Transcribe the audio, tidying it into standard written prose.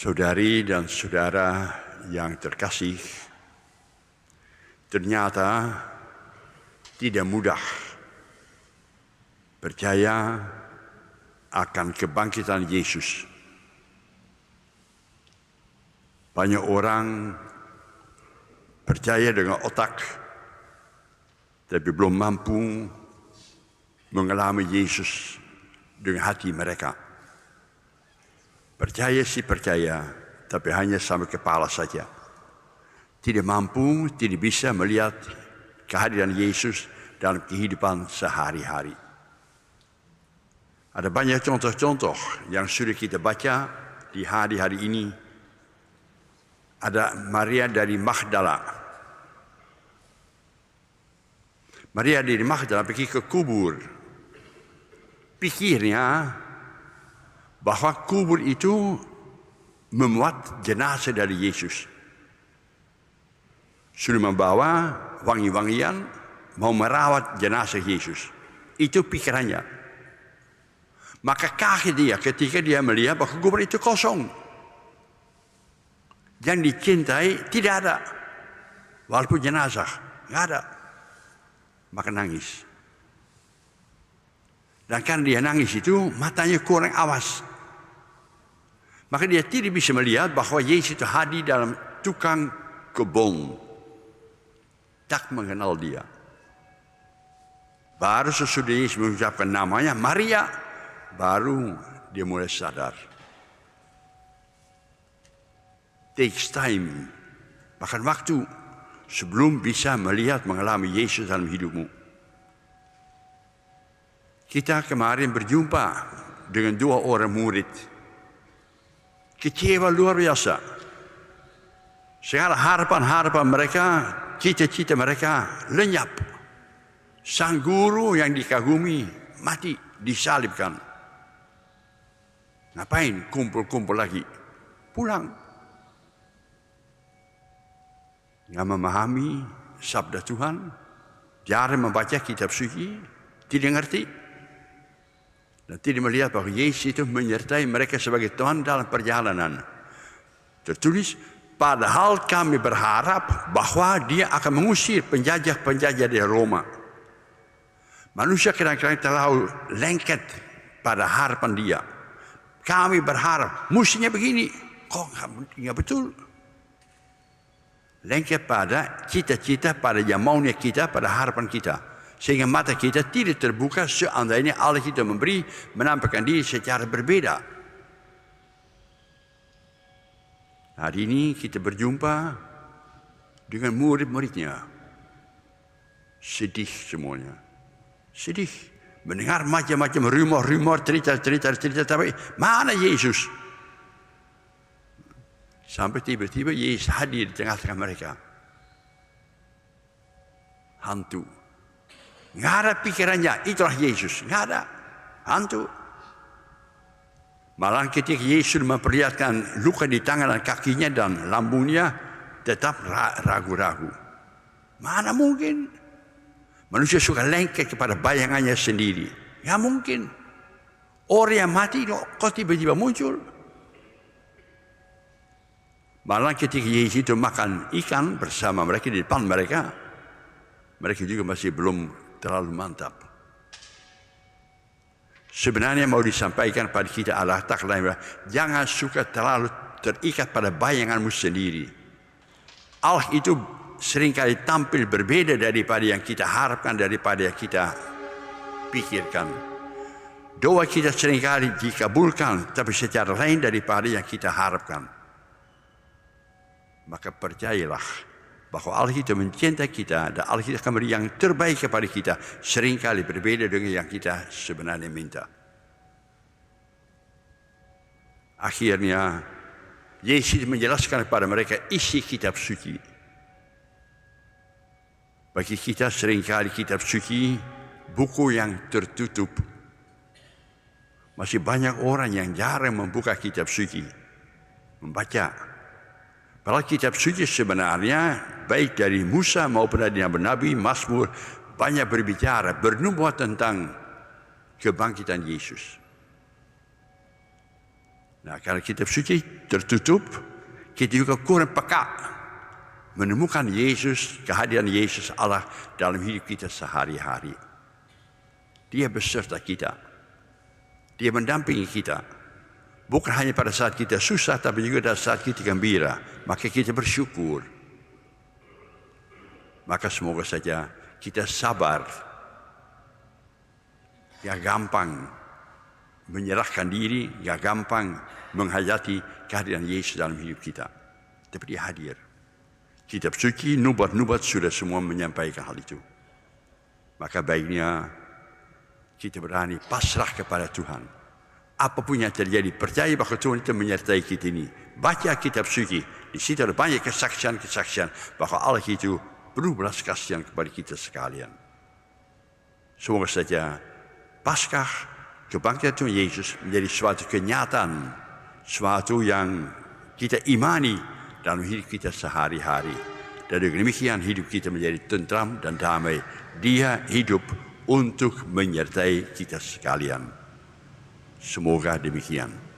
Saudari dan saudara yang terkasih, ternyata tidak mudah percaya akan kebangkitan Yesus. Banyak orang percaya dengan otak, tapi belum mampu mengalami Yesus dengan hati mereka. Percaya sih percaya, tapi hanya sampai kepala saja. Tidak mampu, tidak bisa melihat kehadiran Yesus dalam kehidupan sehari-hari. Ada banyak contoh-contoh yang sudah kita baca di hari-hari ini. Ada Maria dari Magdala. Maria dari Magdala pergi ke kubur. Pikirnya bahwa kubur itu memuat jenazah dari Yesus. Sudah membawa wangi-wangian, mau merawat jenazah Yesus. Itu pikirannya. Maka kaget dia ketika dia melihat bahwa kubur itu kosong. Yang dicintai tidak ada. Walaupun jenazah, tidak ada. Maka nangis. Dan karena dia nangis itu, matanya kurang awas. Maka dia tidak bisa melihat bahwa Yesus itu hadir dalam tukang kebun. Tak mengenal dia. Baru sesudah Yesus mengucapkan namanya Maria, baru dia mulai sadar. Takes time, bahkan waktu sebelum bisa melihat mengalami Yesus dalam hidupmu. Kita kemarin berjumpa dengan 2 orang murid. Kecewa luar biasa. Segala harapan-harapan mereka, cita-cita mereka lenyap. Sang guru yang dikagumi mati, disalibkan. Ngapain kumpul-kumpul lagi? Pulang. Nggak memahami sabda Tuhan, jarang membaca kitab suci, tidak ngerti. Dan tidak melihat bahwa Yesus itu menyertai mereka sebagai Tuhan dalam perjalanan. Tertulis, padahal kami berharap bahwa dia akan mengusir penjajah-penjajah dari Roma. Manusia kadang-kadang terlalu lengket pada harapan dia. Kami berharap, mestinya begini. Kok nggak betul? Lengket pada cita-cita, pada yang maunya kita, pada harapan kita. Sehingga mata kita tidak terbuka seandainya Allah kita menampakkan diri secara berbeda. Hari ini kita berjumpa dengan murid-muridnya. Sedih semuanya. Sedih. Mendengar macam-macam rumor-rumor, cerita-cerita, tapi mana Yesus? Sampai tiba-tiba Yesus hadir di tengah-tengah mereka. Hantu. Nggak ada pikirannya, itulah Yesus. Nggak ada. Hantu. Malah ketika Yesus memperlihatkan luka di tangan dan kakinya dan lambungnya, tetap ragu-ragu. Mana mungkin? Manusia suka lengket kepada bayangannya sendiri. Nggak mungkin. Orang yang mati kok tiba-tiba muncul. Malah ketika Yesus itu makan ikan bersama mereka di depan mereka, mereka juga masih belum terlalu mantap. Sebenarnya mau disampaikan pada kita Allah Ta'ala, jangan suka terlalu terikat pada bayanganmu sendiri. Allah itu seringkali tampil berbeda daripada yang kita harapkan, daripada yang kita pikirkan. Doa kita seringkali dikabulkan, tapi secara lain daripada yang kita harapkan. Maka percayalah bahwa Allah kita mencintai kita dan Allah kita akan beri yang terbaik kepada kita, seringkali berbeda dengan yang kita sebenarnya minta. Akhirnya Yesus menjelaskan kepada mereka isi kitab suci. Bagi kita seringkali kitab suci buku yang tertutup. Masih banyak orang yang jarang membuka kitab suci, membaca. Padahal kitab suci sebenarnya baik dari Musa maupun dari Nabi, Mazmur banyak berbicara, bernubuat tentang kebangkitan Yesus. Nah, kalau kitab suci tertutup, kita juga kurang peka menemukan Yesus, kehadiran Yesus Allah dalam hidup kita sehari-hari. Dia beserta kita. Dia mendampingi kita. Bukan hanya pada saat kita susah, tapi juga pada saat kita gembira. Maka kita bersyukur. Maka semoga saja kita sabar. Gak gampang menyerahkan diri, gak gampang menghayati kehadiran Yesus dalam hidup kita. Tapi dia hadir. Kitab suci, nubuat-nubuat sudah semua menyampaikan hal itu. Maka baiknya kita berani pasrah kepada Tuhan. Apapun yang terjadi, percaya bahwa Tuhan itu menyertai kita ini. Baca kitab suci, di situ ada banyak kesaksian-kesaksian bahwa Allah itu penuh belas kasihan kepada kita sekalian. Semoga saja Paskah kebangkitan Tuhan Yesus menjadi suatu kenyataan, suatu yang kita imani dalam hidup kita sehari-hari. Dan dengan demikian hidup kita menjadi tentram dan damai. Dia hidup untuk menyertai kita sekalian. Semoga demikian.